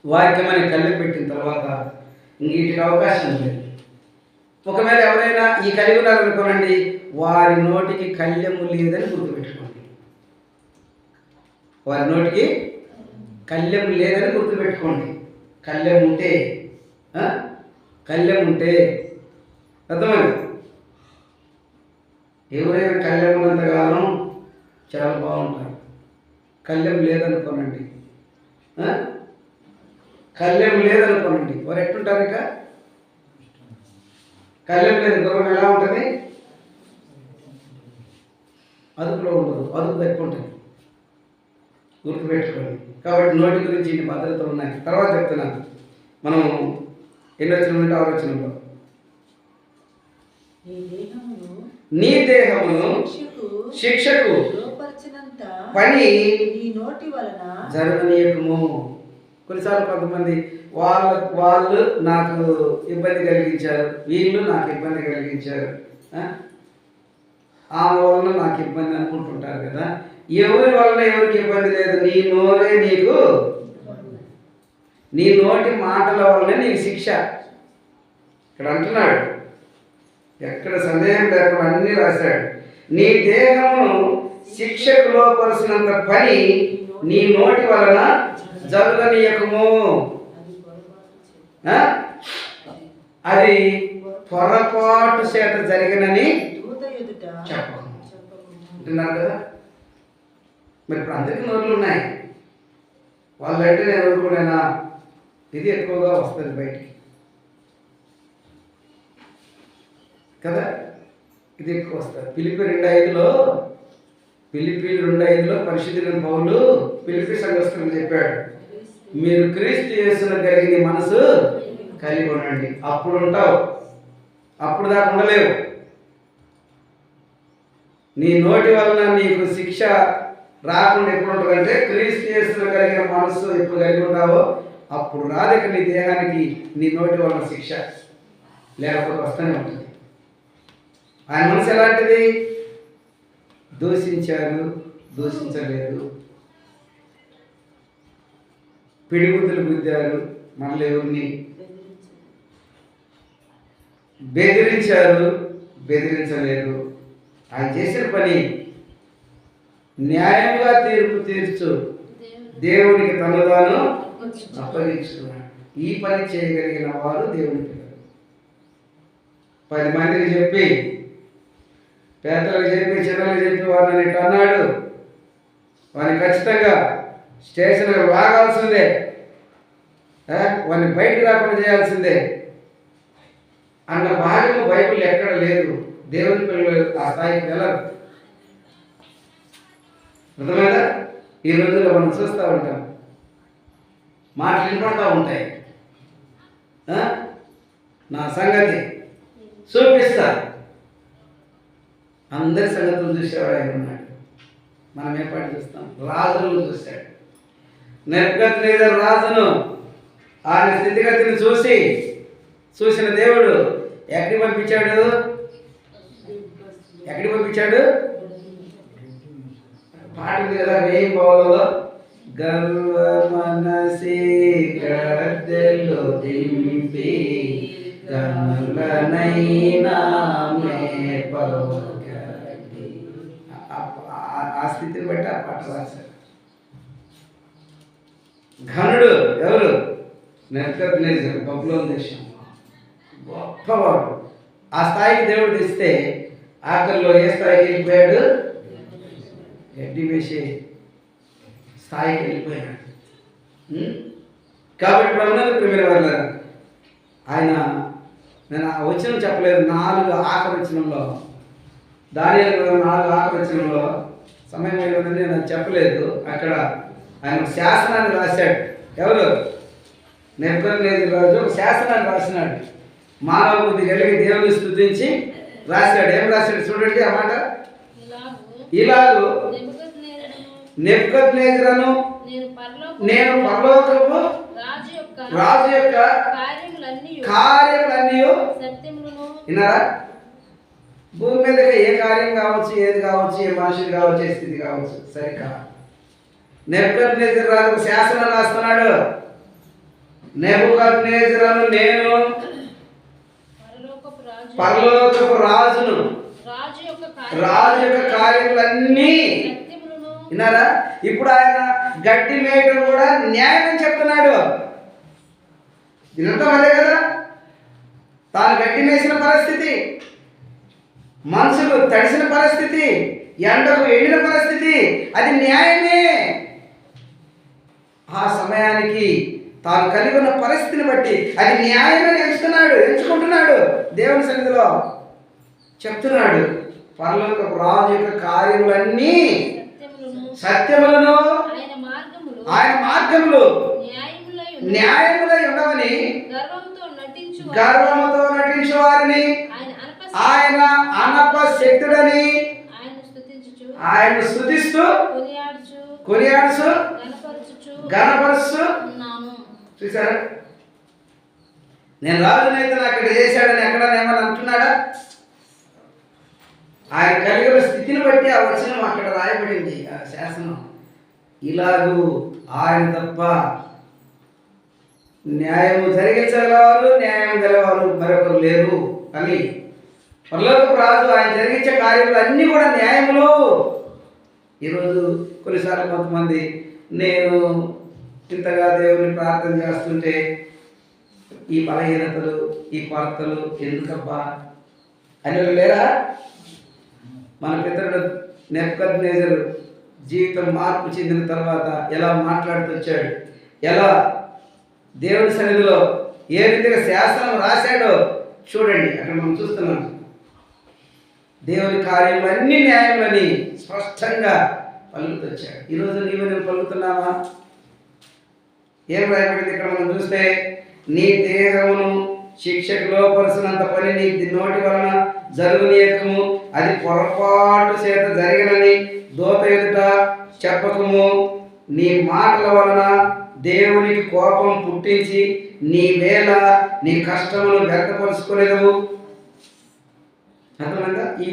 వాక్యమని కళ్ళెం పెట్టిన తర్వాత వీటికి అవకాశం లేదు. ఒకవేళ ఎవరైనా ఈ కలిగి ఉన్నారనుకోనండి, వారి నోటికి కళ్ళెము లేదని గుర్తుపెట్టుకోండి. వారి నోటికి కళ్ళెము లేదని గుర్తుపెట్టుకోండి. కళ్ళెం ఉంటే అర్థమైంది. ఎవరైనా కళ్ళెం ఉన్నంతకాలం చాలా బాగుంటారు. కళ్ళెం లేదనుకోనండి, కళ్ళెం లేదనుకోనండి, వారు ఎట్టుంటారు? ఇక కళ్ళెం లేదు, గుర్రం ఎలా ఉంటుంది? అదుపులో ఉండదు, అదుపు ఎక్కువ ఉంటుంది. గుర్తుపెట్టుకోండి. కాబట్టి నోటి గురించి ఇన్ని భద్రతలు ఉన్నాయి. తర్వాత చెప్తున్నాను. మనం ఎన్ని వచ్చిన 6 వచనంలో నీ దేహమును శిక్షకు లోపరిచినంత పని నీ నోటి వలన జరగనీయకము. కొన్నిసార్లు కొంతమంది వాళ్ళు నాకు ఇబ్బంది కలిగించారు, వీళ్ళు నాకు ఇబ్బంది కలిగించారు, ఆమె వలన నాకు ఇబ్బంది అనుకుంటుంటారు కదా. ఎవరి వలన ఎవరికి ఇబ్బంది లేదు, నీ నోరే నీకు, నీ నోటి మాటల వలన నీకు శిక్ష. ఇక్కడ అంటున్నాడు, ఎక్కడ సందేహం లేకుండా అన్నీ రాశాడు. నీ దేహమును శిక్షకు లోపరిచినంత పని నీ నోటి వలన జరగనీయకము. అది పొరపాటు చేత జరిగినని చెప్పము అంటున్నారు కదా. మరి ఇప్పుడు అందరికీ నోట్లు ఉన్నాయి, వాళ్ళంటే నేను ఊరుకునేనా? ఇది ఎక్కువగా వస్తుంది బయటికి కదా, ఇది ఎక్కువ వస్తుంది. ఫిలిప్పి 2:5లో పరిశుద్ధులైన పౌలు ఫిలిప్పి సంఘస్థులకు చెప్పాడు, మీరు క్రీస్తు యేసును కలిగిన మనసు కలిగి ఉండండి, అప్పుడు ఉంటావు, అప్పుడు దాకా ఉండలేవు. నీ నోటి వలన నీకు శిక్ష రాకుండా ఎప్పుడు ఉంటుందంటే క్రీస్తు యేసును కలిగిన మనసు ఎప్పుడు కలిగి ఉంటావో అప్పుడు రాదిక నీ దేహానికి నీ నోటి వలన శిక్ష, లేకపోతే వస్తూనే ఉంటుంది. ఆయన మనసు ఎలాంటిది? దూషించారు, దూషించలేదు, పిడిగుద్దులు గుద్దారు, మళ్ళీ ఎవరిని బెదిరించారు, బెదిరించలేదు. ఆయన చేసిన పని న్యాయంగా తీర్పు తీర్చు దేవునికి తను తాను అప్పగించుకున్నాడు. ఈ పని చేయగలిగిన వారు దేవుని పిల్లలు. 10 మందికి చెప్పి, పేదలకు చెప్పి, చిన్నలకు చెప్పి వారిని ఇట్లా అన్నాడు, వారిని ఖచ్చితంగా స్టేషన్కి లాగాల్సిందే, వారిని బయటకు రాకుండా చేయాల్సిందే అన్న భాగము బైబిల్ ఎక్కడ లేదు. దేవుని పిల్లలు ఆ స్థాయికి వెళ్ళరు. అర్థమైందా? ఈ రోజుల్లో మనం చూస్తూ ఉంటాం, మాటలు వినపడతా ఉంటాయి, నా సంగతి చూపిస్తా, అందరి సంగతులు చూసేవాడు ఆయన ఉన్నాడు. మనం ఏపాటి చూస్తాం? రాజులను చూశాడు. నెబుకద్నెజరు రాజును ఆయన స్థితిగతిని చూసిన దేవుడు ఎక్కడికి పంపించాడు? పాట ఉంది కదా, వేయి బావులలో గర్వ మనసి గద్దెలు దింపి గనులనైనా మేపగట్టి. ఆ స్థితిని బట్టి ఆ పాట రాశారు. ఘనుడు ఎవరు? నెబుకద్నెజరు, బబులోను దేశం గొప్పవాడు. ఆ స్థాయికి దేవుడు తెస్తే ఆఖరిలో ఏ స్థాయికి వెళ్ళిపోయాడు? గడ్డి వేసే స్థాయికి వెళ్ళిపోయాడు. కాబట్టి ఇప్పుడు ఉన్నది ప్రియమైన వారులారా, ఆయన నేను ఆ వచనం చెప్పలేదు, 4 ఆఖరి వచనంలో, దానియేలు 4 ఆఖరి వచనంలో సమయం అయిపోయిందని నేను చెప్పలేదు. అక్కడ ఆయన శాసనాన్ని రాశాడు. ఎవరు? నెబుకద్నెజరు రాజు ఒక శాసనాన్ని రాసినాడు. మానవ బుద్ధి కలిగి దేవుని స్తుతించి రాశాడు. ఏం రాశాడు చూడండి ఆ మాట. ఇలాగూ నెబుకద్నెజరును నేను పరలోకపు రాజు యొక్క కార్యములన్నీ విన్నారా? భూమి మీద ఏ కార్యం కావచ్చు, ఏది కావచ్చు, ఏ మనుషులు కావచ్చు, ఏ స్థితి కావచ్చు, సరికా నెబుకద్నెజరు రాజు ఒక శాసనం రాస్తున్నాడు. నెబుకద్నెజరును నేను పరలోకపు రాజును, రాజు యొక్క కార్యములన్నీ విన్నారా? ఇప్పుడు ఆయన గడ్డి మేయటం కూడా న్యాయం అని చెప్తున్నాడు. ఇదంతా అదే కదా, తాను గడ్డి మేసిన పరిస్థితి, మనుషులు తడిసిన పరిస్థితి, ఎండకు ఎండిన పరిస్థితి, అది న్యాయమే. ఆ సమయానికి తాను కలిగి ఉన్న పరిస్థితిని బట్టి అది న్యాయమని ఎంచుకుంటున్నాడు. దేవుని సన్నిధిలో చెప్తున్నాడు. పరలోకపు రాజు యొక్క కార్యములన్నీ సత్యములను ఆయన మార్గములు న్యాయములై ఉండవని గర్వముతో నటించు వారిని ఆయన అనపశక్తుడని ఆయన స్తుతిస్తూ కొనియాడుచు గణపరుచు. చూసారా, నేను రాజునైతే అక్కడ చేశాడని ఎక్కడైనా ఏమని అంటున్నాడా? ఆయన కలిగిన స్థితిని బట్టి ఆ వచనం అక్కడ రాయబడింది, ఆ శాసనం. ఇలాగూ ఆయన తప్ప న్యాయం జరిగించగలవారు, న్యాయం గలవారు మరొకరు లేరు అని. పరలోకపు రాజు ఆయన జరిగించే కార్యములు అన్నీ కూడా న్యాయములు. ఈరోజు కొన్నిసార్లు కొంతమంది నేను ఇంతగా దేవుని ప్రార్థన చేస్తుంటే ఈ బలహీనతలు, ఈ కొరతలు ఎందుకబ్బా అని లేరా? మన పితరుడు నెబుకద్నెజరు జీవితం మార్పు చెందిన తర్వాత ఎలా మాట్లాడుతూ వచ్చాడు, ఎలా దేవుని సన్నిధిలో ఏ విధంగా శాసనం రాశాడో చూడండి. అక్కడ మనం చూస్తున్నాం. దేవుని కార్యములు అన్ని న్యాయములని స్పష్టంగా పలుకుతొచ్చాడు. ఈరోజు నీవు నేను పలుకుతున్నావా? ఏం రాయబడింది ఇక్కడ మనం చూస్తే, నీ దేహమును శిక్షకు లోపరుసినంత పని నీ నోటి వలన జరుగునీయకము, అది పొరపాటు చేత జరిగినని దూత ఎదుట చెప్పకము. నీ మాటల వలన దేవునికి కోపం పుట్టించి నీ వేళ నీ కష్టమును వ్యక్తపరుచుకోలేవు. అర్థమైందా? ఈ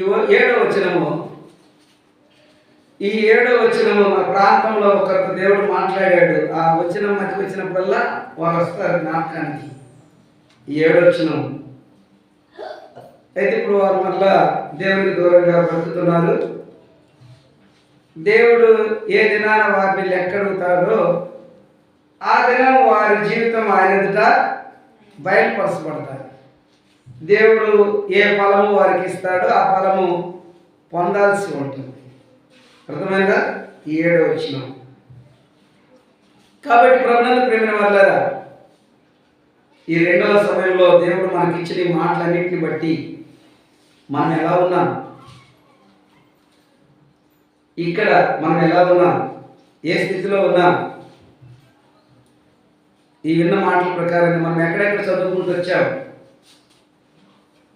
7వ వచనము మన ప్రాంతంలో ఒకరితో దేవుడు మాట్లాడాడు. ఆ వచనం మధ్య వచ్చినప్పుడల్లా వారు వస్తారు జ్ఞాపకానికి. ఈ 7వ వచనం అయితే ఇప్పుడు వారు మళ్ళా దేవునికి దూరంగా బ్రతుకుతున్నారు. దేవుడు ఏ దినాన వారిని లెక్కడుగుతాడో ఆ దినం వారి జీవితం ఆయన ఎదుట బయలుపరచబడతారు. దేవుడు ఏ ఫలము వారికి ఇస్తాడో ఆ ఫలము పొందాల్సి ఉంటుంది. అర్థమైందా? ఈ 7వ వచనం. కాబట్టి ప్రభునందు ప్రేమైన వాళ్ళారా, ఈ 2వ సమయంలో దేవుడు మనకి ఇచ్చిన ఈ మాటలన్నింటిని బట్టి మనం ఎలా ఉన్నాం, ఇక్కడ మనం ఎలా ఉన్నాం, ఏ స్థితిలో ఉన్నాం, ఈ విన్న మాటల ప్రకారంగా మనం ఎక్కడెక్కడ చదువుకుంటూ వచ్చాం.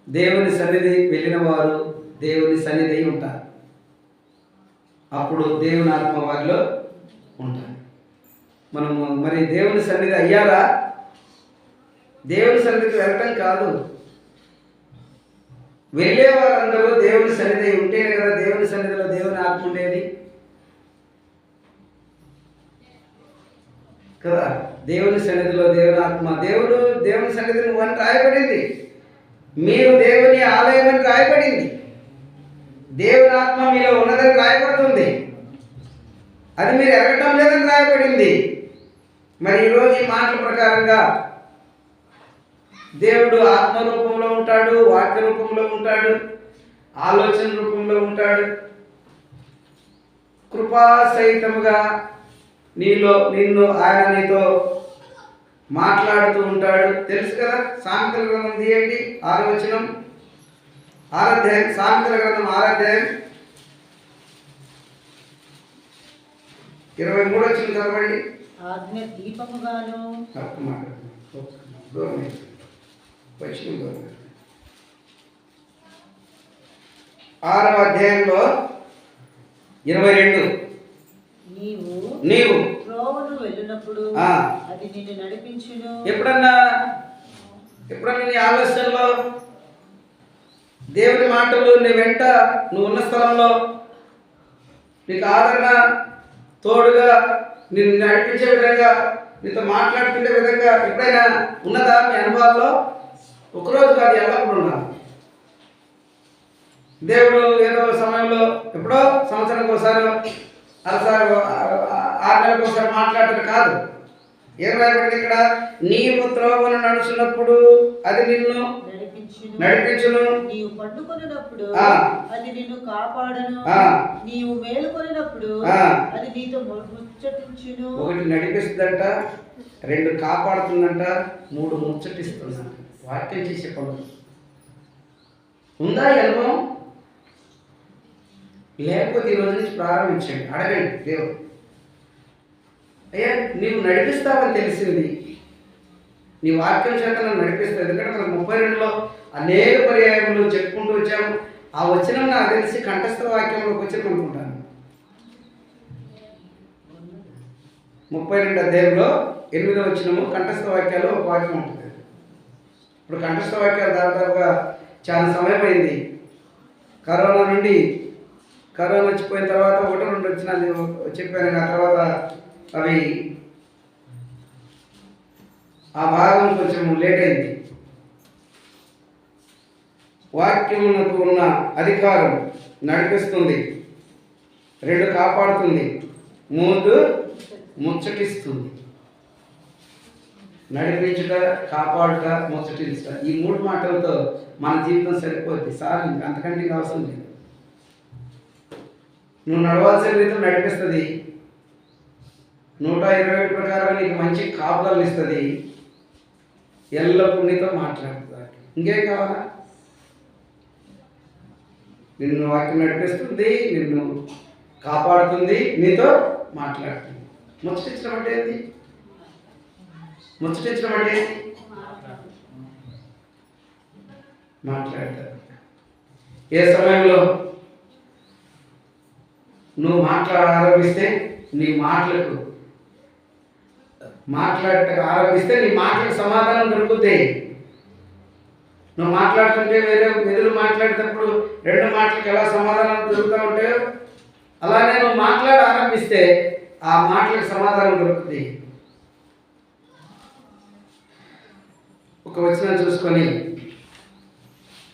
దేవుని సన్నిధి వెళ్ళిన వారు దేవుని సన్నిధి అయి ఉంటారు. అప్పుడు దేవుని ఆత్మ వారిలో ఉంటారు. మనము మరి దేవుని సన్నిధి అయ్యారా? దేవుని సన్నిధికి వెళ్ళటం కాదు, వెళ్ళే వారందరూ దేవుని సన్నిధి ఉంటేనే కదా దేవుని సన్నిధిలో దేవుని ఆత్మ ఉండేది కదా. దేవుని సన్నిధిలో దేవుని ఆత్మ, దేవుని సన్నిధి నువ్వని రాయబడింది. మీరు దేవుని ఆలయం అని రాయబడింది. దేవుని ఆత్మ మీలో ఉన్నదని రాయబడుతుంది. అది మీరు ఎరగటం లేదని రాయబడింది. మరి ఈరోజు ఈ మాటల ప్రకారంగా దేవుడు ఆత్మ రూపంలో ఉంటాడు, వాక్య రూపంలో ఉంటాడు, ఆలోచన రూపంలో ఉంటాడు, కృపా సహితముగా నిన్ను ఆయన నీతో మాట్లాడుతూ ఉంటాడు. తెలుసు కదా. సామెతల గ్రంథం తీయండి, 6వ వచనం, 6వ అధ్యాయం. సామెతల గ్రంథం 6వ అధ్యాయం 23వ వచనం చదవండి. ఆజ్ఞ దీపముగాను 6వ అధ్యాయంలో 22. నీవు త్రోవను వెళ్ళినప్పుడు అది నిన్ను నడిపించును. ఎప్పుడన్నా నీ ఆలోచనలో దేవుని మాటలు నీ వెంట నువ్వు ఉన్న స్థలంలో నీకు ఆదరణ తోడుగా నిన్ను నడిపించే విధంగా నీతో మాట్లాడుతుండే విధంగా ఎప్పుడైనా ఉన్నదా మీ అనుభవాల్లో? ఒకరోజు కాదు, ఎల్లప్పుడూ ఉండాలి. దేవుడు ఏదో సమయంలో ఎప్పుడో సంవత్సరానికి ఒకసారి, అరసారి, 6 నెలలకు ఒకసారి మాట్లాడటం కాదు. ఏం రాయబడింది ఇక్కడ? నీవు త్రోవను నడుచున్నప్పుడు అది నిన్ను నడిపించును. నీవు పండుకొనినప్పుడు ఆ. అది నిన్ను కాపాడను. ఆ. నీవు మేలుకొనినప్పుడు ఆ. అది నీతో ముచ్చటించును. ఒకటి నడిపిస్తుందంట, రెండు కాపాడుతుందంట, మూడు ముచ్చటిస్తుందంట. వాక్యం చేసే పనులు ఉందా ఈ అనుభవం? లేకపోతే ఈ రోజు నుంచి ప్రారంభించండి, అడగండి దేవుడు. అయ్యా నీవు నడిపిస్తావని తెలిసింది, నీ వాక్యం చేత నన్ను నడిపిస్తావు. ఎందుకంటే మనకు 32లో అనేక పర్యాయములు చెప్పుకుంటూ వచ్చాము. ఆ వచనం నాకు తెలిసి కంఠస్థ వాక్యంలోకి వచ్చి అనుకుంటాను. 32 అధ్యాయంలో 8వ వచనము కంఠస్థ వాక్యాలు ఒక వాక్యం ఉంటుంది. ఇప్పుడు కంఠస్థ వాక్యాలు దాదాపుగా చాలా సమయం అయింది. కరోనా వచ్చిపోయిన తర్వాత 1-2 వచ్చిన చెప్పాను. ఆ తర్వాత అవి ఆ భాగం కొంచెం లేట్ అయింది. వాక్యమునకు ఉన్న అధికారం నడిపిస్తుంది, 2 కాపాడుతుంది, 3 ముచ్చటిస్తుంది. నడిపించుట, కాపాడుట, ముచ్చటించుట, ఈ 3 మాటలతో మన జీవితం సరిపోద్ది. సార్ ఇంకా అంతకంటే ఇంకా అవసరం లేదు. నువ్వు నడవాల్సిన రీతిలో నడిపిస్తుంది, 121 ప్రకారం నీకు మంచి కాపుదలను ఇస్తుంది, ఎల్లప్పుడూ నీతో మాట్లాడుతుంది. ఇంకేం కావాలా? నిన్ను వాక్యం నడిపిస్తుంది, నిన్ను కాపాడుతుంది, నీతో మాట్లాడుతుంది. ముచ్చటించడం అంటే ఏంటి? ముచ్చటించడం అంటే ఏంటి? మాట్లాడతారు. ఏ సమయంలో నువ్వు ఆరంభిస్తే నీ మాటలకు సమాధానం దొరుకుతుంది. నువ్వు మాట్లాడుతుంటే వేరే ఎదురు మాట్లాడేటప్పుడు 2 మాటలకు ఎలా సమాధానం దొరుకుతూ ఉంటాయో అలానే నువ్వు ఆరంభిస్తే ఆ మాటలకు సమాధానం దొరుకుతుంది. ఒక వచనం చూసుకొని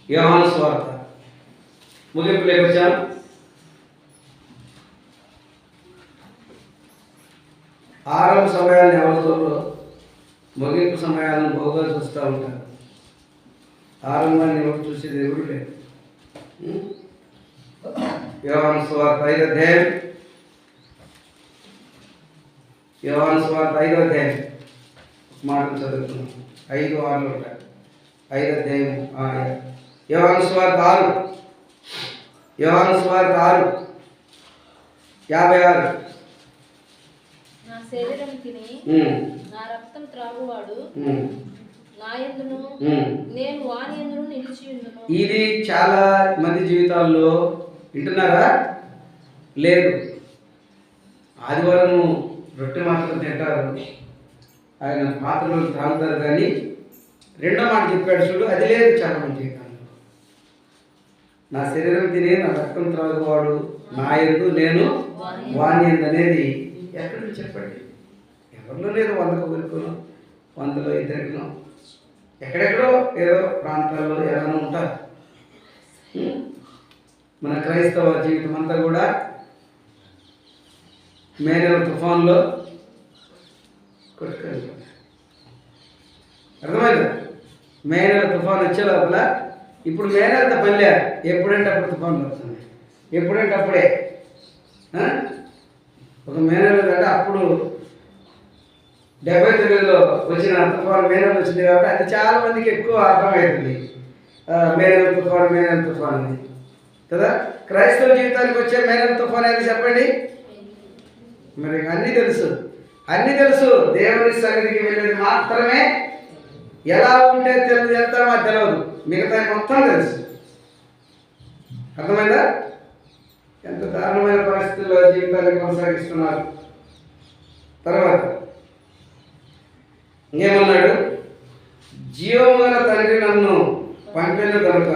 యోహాను సువార్త ముగింపులోకి వచ్చాను. ఆరంభ సమయాన్ని ఎవరితో ముగింపు సమయాలను బహుగా చూస్తూ ఉంటారు. ఆరంభాన్ని ఎవరు చూసేది ఎవరు లేదు. యోహాను సువార్త 5వ అధ్యాయం, యోహాను సువార్త 5వ అధ్యాయం మాటలు చదువుతున్నాం. 5:6 ఉంటాయి. 5వ అధ్యాయం యోహాను సువార్త 6:56. నా శరీరం తిని నా రక్తం త్రాగువాడు నా యందును నేను వాని యందును నిలిచి ఉండును. ఇది చాలా మంది జీవితాల్లో వింటున్నారా? లేదు. ఆదివారం రొట్టె మాత్రం తింటారు, ఆయన పాత్రలు తాగుతారు, కానీ రెండో మాట చెప్పాడు చూడు, అది లేదు చాలా మంది జీవితాల్లో. నా శరీరం తినే నా రక్తం త్రాగువాడు నా యందు నేను వాని యందు అనేది ఎక్కడ చెప్పండి? ఎవరిలో లేదు. 100కు 100లో 2 ఎక్కడెక్కడో ఏదో ప్రాంతాల్లో ఏదైనా ఉంటారు. మన క్రైస్తవ జీవితం అంతా కూడా మే నెల తుఫాన్లో కొట్టుకొని అర్థమైందా? మే నెల తుఫాన్ వచ్చే లోపల ఇప్పుడు మే నెల పల్లె ఎప్పుడంటే అప్పుడు తుఫాన్లు వస్తుంది, ఎప్పుడంటే అప్పుడే. ఒక మే నెల అంటే అప్పుడు 79లో వచ్చిన తుఫాను మే నెల వచ్చింది కాబట్టి అది చాలా మందికి ఎక్కువ అర్థమవుతుంది. మే నెల తుఫాన్ అని కదా. క్రైస్తవ జీవితానికి వచ్చే మే నెల తుఫాన్ ఏది చెప్పండి? మరి అన్నీ తెలుసు. దేవుని సన్నిధికి వెళ్ళేది మాత్రమే ఎలా ఉంటే వెళ్తామో అది తెలియదు, మిగతా మొత్తం తెలుసు. అర్థమైందా? ఎంత దారుణమైన పరిస్థితుల్లో జీవితాన్ని కొనసాగిస్తున్నారు. తర్వాత ఏమన్నాడు? జీవము గల తండ్రి నన్ను పంపెను కనుక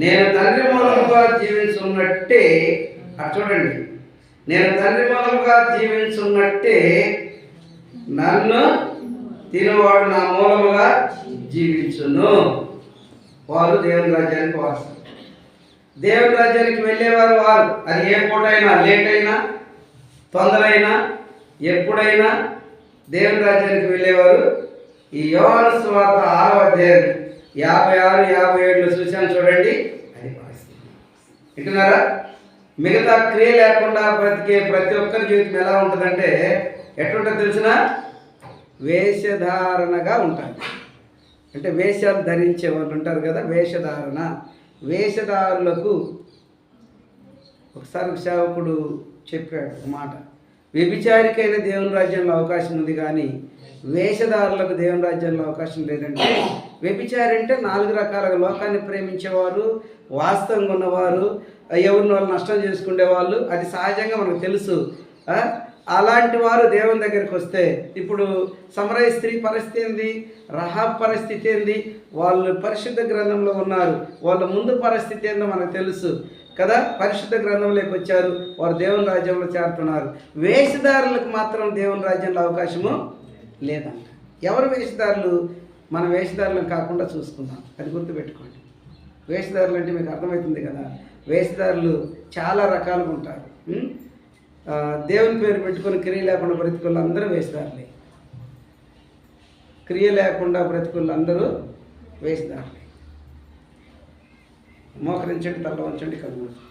నేను తండ్రి మూలముగా జీవించున్నట్టే, అది చూడండి, నేను తండ్రి మూలముగా జీవించున్నట్టే నన్ను తినవాడు నా మూలముగా జీవించును. వారు దేవుని రాజ్యానికి వారసులు. దేవుని రాజ్యానికి వెళ్ళేవారు వారు. అది ఏ పూట అయినా, లేట్ అయినా, తొందరైనా, ఎప్పుడైనా దేవుని రాజ్యానికి వెళ్ళేవారు. ఈ యోహాను సువార్త 6వ అధ్యాయం 56, 57లో చూసాను చూడండి. అది పరిస్థితి. వింటున్నారా? మిగతా క్రియ లేకుండా బ్రతికే ప్రతి ఒక్కరి జీవితం ఎలా ఉంటుందంటే ఎట్లుంటుంది తెలిసిన? వేషధారణగా ఉంటారు. అంటే వేషాలు ధరించే వాళ్ళు ఉంటారు కదా, వేషధారణ. వేషధారులకు ఒకసారి సేవకుడు చెప్పాడు ఒక మాట, వ్యభిచారికైన దేవుని రాజ్యంలో అవకాశం ఉంది కానీ వేషధారులకు దేవుని రాజ్యంలో అవకాశం లేదంటే, వ్యభిచారి అంటే 4 రకాలుగా లోకాన్ని ప్రేమించేవారు, వాస్తవంగా ఉన్నవారు, ఎవరిని వాళ్ళు నష్టం చేసుకునేవాళ్ళు, అది సహజంగా మనకు తెలుసు. అలాంటి వారు దేవుని దగ్గరికి వస్తే, ఇప్పుడు సమరయ స్త్రీ పరిస్థితి ఏంది, రహాబ్ పరిస్థితి ఏంది, వాళ్ళు పరిశుద్ధ గ్రంథంలో ఉన్నారు, వాళ్ళ ముందు పరిస్థితి ఏందో మనకు తెలుసు కదా. పరిశుద్ధ గ్రంథంలోకి వచ్చారు, వారు దేవుని రాజ్యంలో చేరుతున్నారు. వేషధారులకు మాత్రం దేవుని రాజ్యంలో అవకాశము లేదంట. ఎవరు వేషధారులు? మన వేషధారులను కాకుండా చూసుకుందాం, అది గుర్తుపెట్టుకోండి. వేషధారులు అంటే మీకు అర్థమవుతుంది కదా, వేషధారులు చాలా రకాలుగా ఉంటారు. దేవుని పేరు పెట్టుకొని క్రియ లేకుండా బ్రతికులు అందరూ వేషధారులే. క్రియ లేకుండా బ్రతికులు అందరూ వేషధారులే. మోకరించండి, తల వంచండి, కళ్ళు మూసుకోండి.